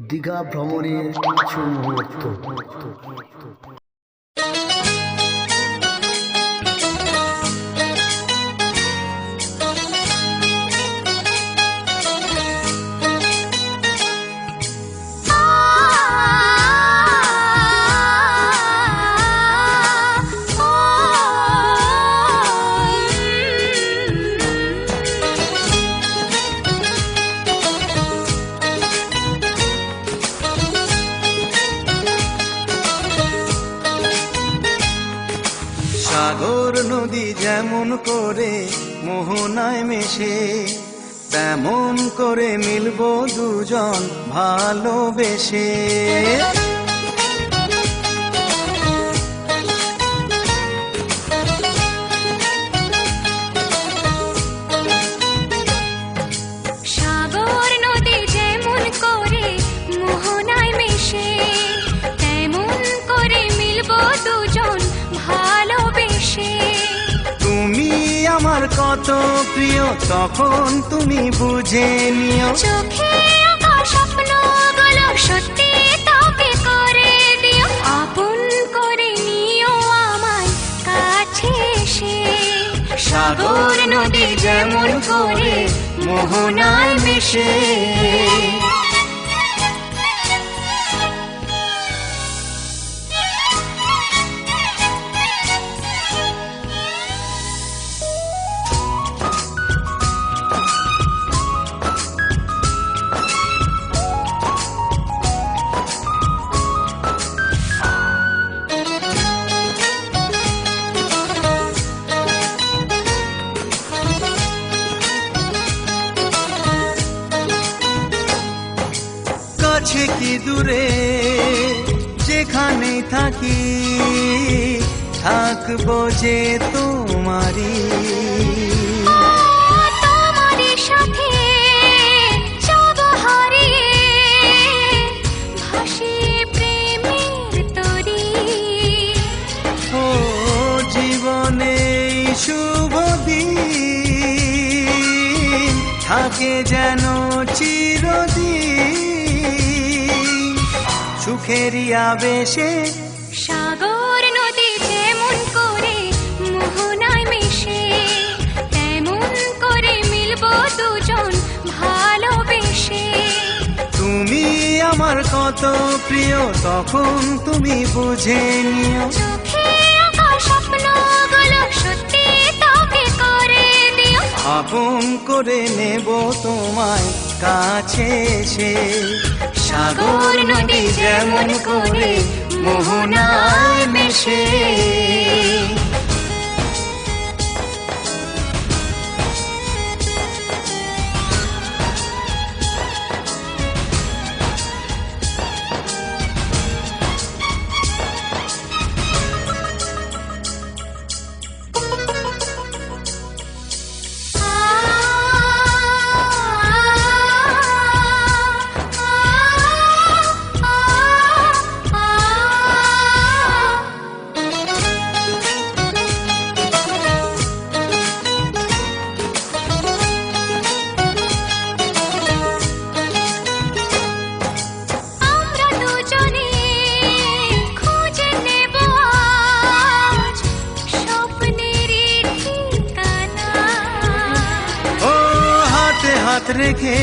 দীঘা ভ্রমণের কিছু মুহূর্ত। সাগর নদী যেমন করে মোহনায় মেশে, তেমন করে মিলবো দুজন ভালোবেসে। সাগর নদী যেমন করে মোহনায় মেশে, তেমন করে মিলবো দুজন ভালোবেসে। তুমি আমার কত প্রিয় তখন তুমি বুঝে নিও, চোখে আঁকা স্বপ্নগুলো সত্যি তবে করে দিও। আপন করে নিও আমায় কাছে এসে। সাগর নদী যেমন করে মোহনায় মেশে। কাছে কি দূরে যেখানে থাকি, থাকবো যে তোমারি। তোমারই সাথে যাব হারিয়ে, ভাসিয়ে প্রেমের তরী। ও জীবনে এই শুভ দিন থাকে যেন চিরদিন, সুখেরই আবেশে। সাগর নদী যেমন করে মোহনায় মেশে, তেমন করে মিলবো দুজন ভালোবেসে। তুমি আমার কত প্রিয় তখন তুমি বুঝে নিও, চোখে আঁকা স্বপ্নগুলো সত্যি তবে করে দিও। আপন করে নেব তোমায় কাছে এসে। সাগর নদী যেমন করে মোহনায় মেশে। আমরা দুজনে খুঁজে নেব আজ স্বপ্নেরই ঠিকানা। ও হাতে হাত রেখে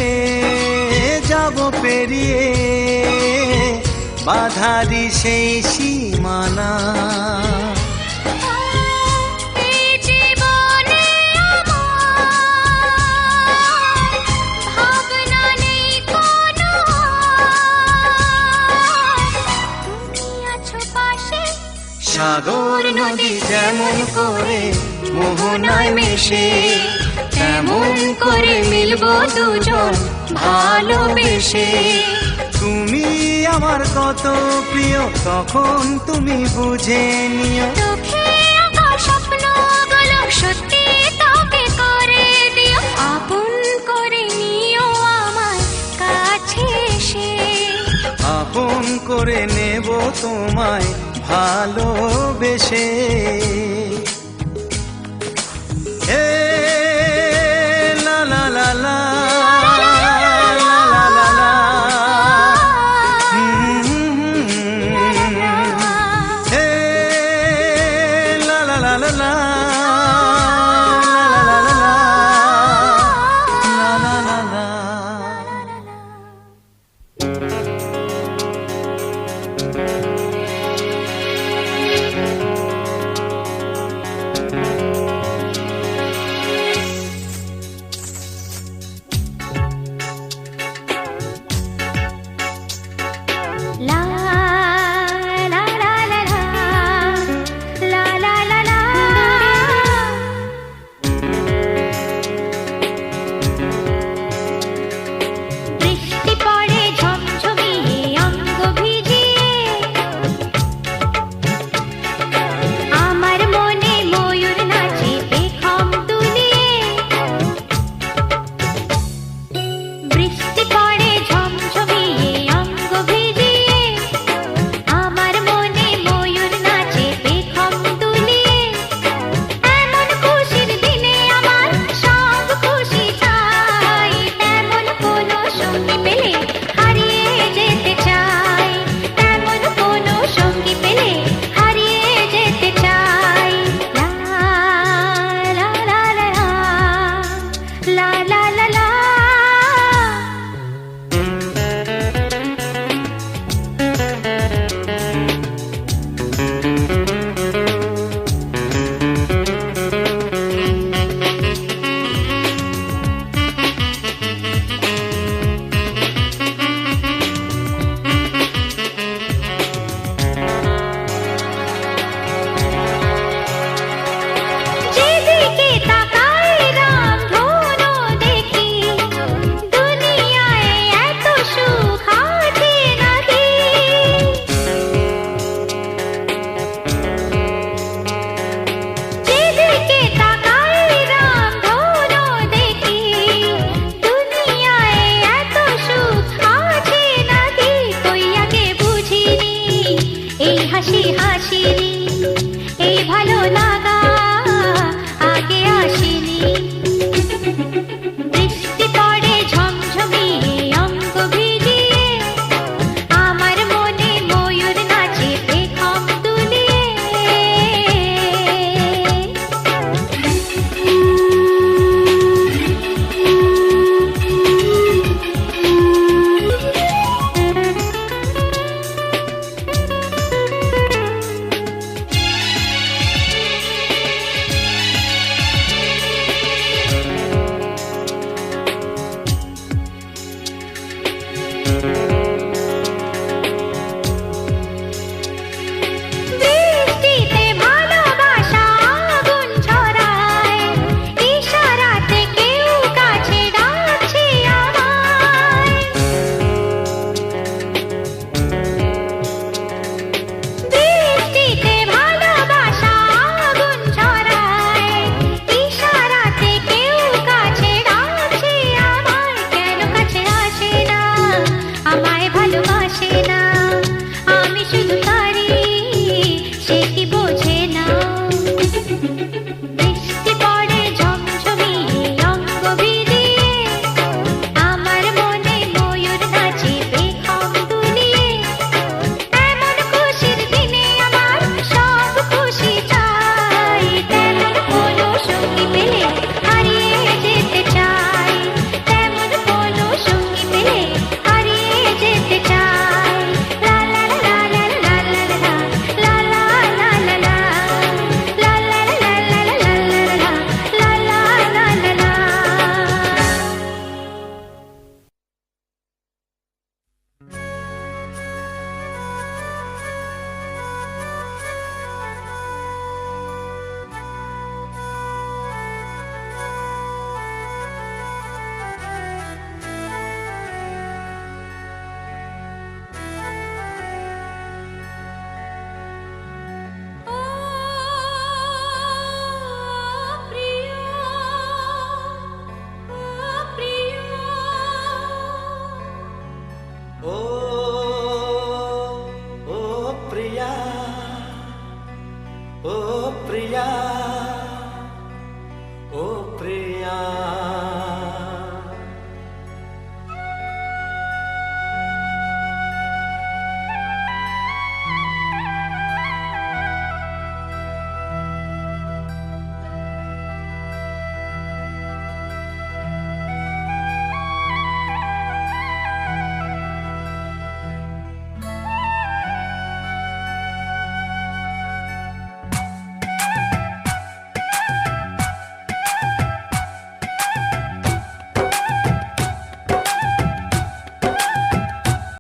যাব পেরিয়ে বাধারি সেই সীমানা। এই জীবনে আমার ভাবনা নেই কোনো, তুমি আছো পাশে। সাগর নদী যেমন করে মোহনায় মেশে, তেমন করে মিলবো দুজন ভালোবেসে। তুমি আমার কত প্রিয় তখন তুমি বুঝে নিও, চোখে আঁকা স্বপ্নগুলো সত্যি তবে করে দিও। আপন করে নিও আমায় কাছে এসে। আপন করে নেব তোমায় ভালোবেসে।